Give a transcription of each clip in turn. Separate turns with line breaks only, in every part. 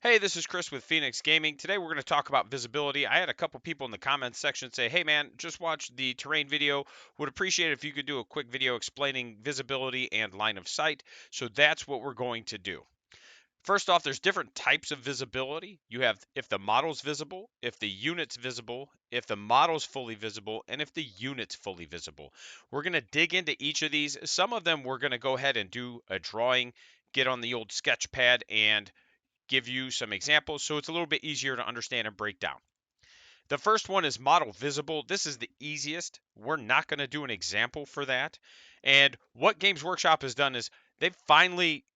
Hey, this is Chris with Phoenix Gaming. Today we're going to talk about visibility. I had a couple people in the comments section say, hey man, just watched the terrain video. Would appreciate it if you could do a quick video explaining visibility and line of sight. So that's what we're going to do. First off, there's different types of visibility. You have if the model's visible, if the unit's visible, if the model's fully visible, and if the unit's fully visible. We're going to dig into each of these. Some of them we're going to go ahead and do a drawing, get on the old sketch pad and give you some examples so it's a little bit easier to understand and break down. The first one is model visible. This is the easiest. We're not going to do an example for that. And what Games Workshop has done is they've finally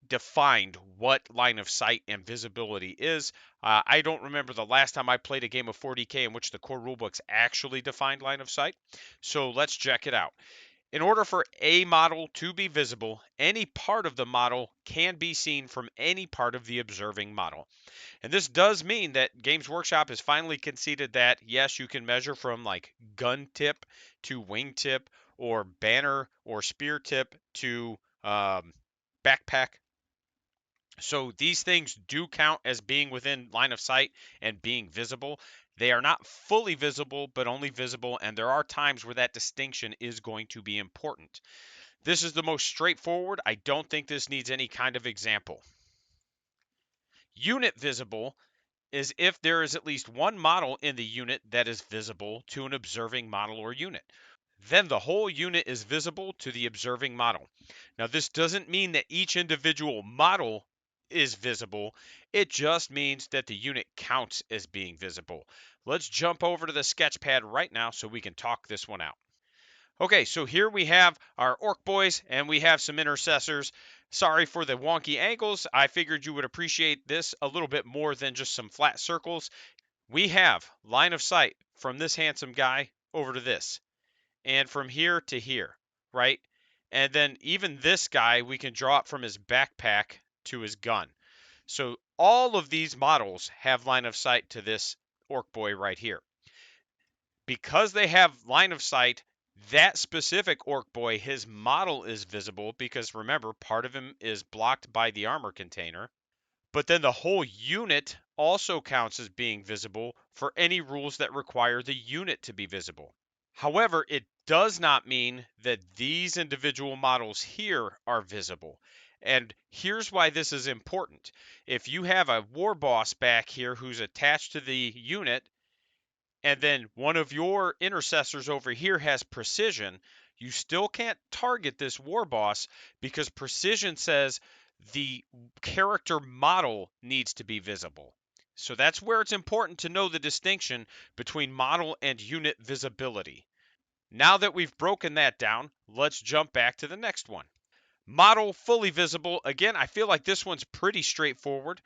defined what line of sight and visibility is. I don't remember the last time I played a game of 40k in which the core rulebooks actually defined line of sight. So let's check it out. In order for a model to be visible, any part of the model can be seen from any part of the observing model. And this does mean that Games Workshop has finally conceded that, yes, you can measure from like gun tip to wing tip or banner or spear tip to backpack. So these things do count as being within line of sight and being visible. They are not fully visible, but only visible, and there are times where that distinction is going to be important. This is the most straightforward. I don't think this needs any kind of example. Unit visible is if there is at least one model in the unit that is visible to an observing model or unit. Then the whole unit is visible to the observing model. Now, this doesn't mean that each individual model is visible. It just means that the unit counts as being visible. Let's jump over to the sketch pad right now so we can talk this one out. Okay, so here we have our orc boys and we have some intercessors. Sorry for the wonky angles. I figured you would appreciate this a little bit more than just some flat circles. We have line of sight from this handsome guy over to this, and from here to here, right? And then even this guy, we can draw it from his backpack to his gun. So all of these models have line of sight to this orc boy right here. Because they have line of sight, that specific orc boy, his model is visible because remember, part of him is blocked by the armor container. But then the whole unit also counts as being visible for any rules that require the unit to be visible. However, it does not mean that these individual models here are visible. And here's why this is important. If you have a war boss back here who's attached to the unit, and then one of your intercessors over here has precision, you still can't target this war boss because precision says the character model needs to be visible. So that's where it's important to know the distinction between model and unit visibility. Now that we've broken that down, let's jump back to the next one. Model fully visible. Again, I feel like this one's pretty straightforward.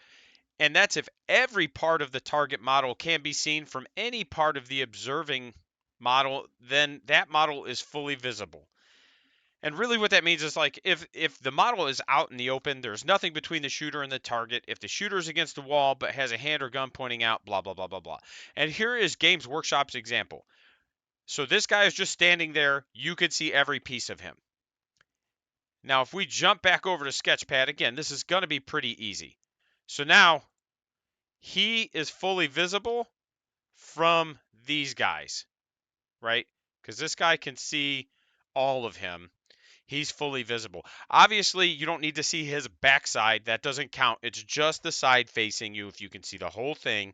And that's if every part of the target model can be seen from any part of the observing model, then that model is fully visible. And really what that means is like if the model is out in the open, there's nothing between the shooter and the target. If the shooter's against the wall but has a hand or gun pointing out, blah, blah, blah, blah, blah. And here is Games Workshop's example. So this guy is just standing there. You could see every piece of him. Now, if we jump back over to Sketchpad, again, this is going to be pretty easy. So now he is fully visible from these guys, right? Because this guy can see all of him. He's fully visible. Obviously, you don't need to see his backside. That doesn't count. It's just the side facing you. If you can see the whole thing,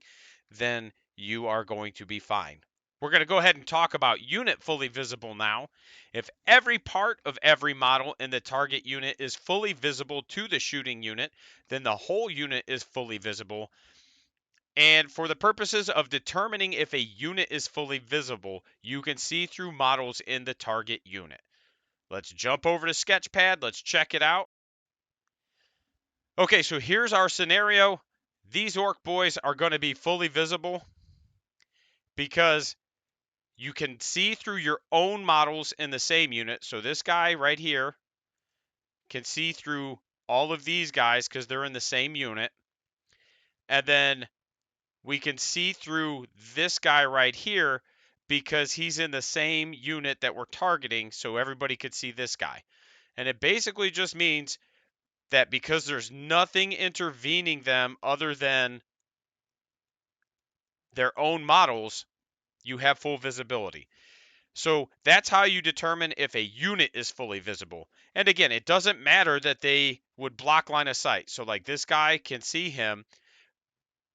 then you are going to be fine. We're going to go ahead and talk about unit fully visible now. If every part of every model in the target unit is fully visible to the shooting unit, then the whole unit is fully visible. And for the purposes of determining if a unit is fully visible, you can see through models in the target unit. Let's jump over to Sketchpad. Let's check it out. Okay, so here's our scenario. These orc boys are going to be fully visible because you can see through your own models in the same unit. So this guy right here can see through all of these guys because they're in the same unit. And then we can see through this guy right here because he's in the same unit that we're targeting, so everybody could see this guy. And it basically just means that because there's nothing intervening them other than their own models, you have full visibility. So that's how you determine if a unit is fully visible. And again, it doesn't matter that they would block line of sight. So like this guy can see him,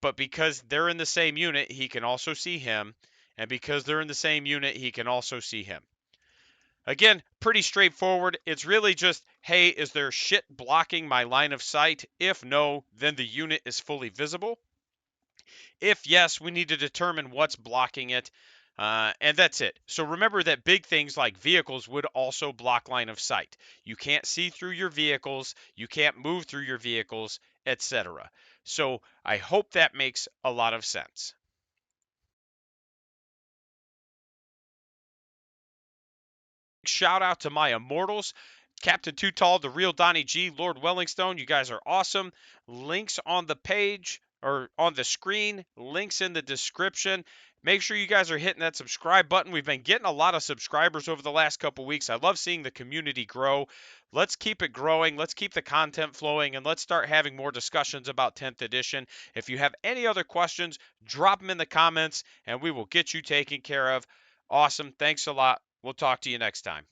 but because they're in the same unit, he can also see him. And because they're in the same unit, he can also see him. Again, pretty straightforward. It's really just, hey, is there shit blocking my line of sight? If no, then the unit is fully visible. If yes, we need to determine what's blocking it. And that's it. So remember that big things like vehicles would also block line of sight. You can't see through your vehicles, you can't move through your vehicles, etc. So I hope that makes a lot of sense. Shout out to my immortals, Captain Too Tall, the real Donnie G, Lord Wellingstone. You guys are awesome. Links on the page or on the screen, links in the description. Make sure you guys are hitting that subscribe button. We've been getting a lot of subscribers over the last couple weeks. I love seeing the community grow. Let's keep it growing. Let's keep the content flowing, and let's start having more discussions about 10th edition. If you have any other questions, drop them in the comments, and we will get you taken care of. Awesome. Thanks a lot. We'll talk to you next time.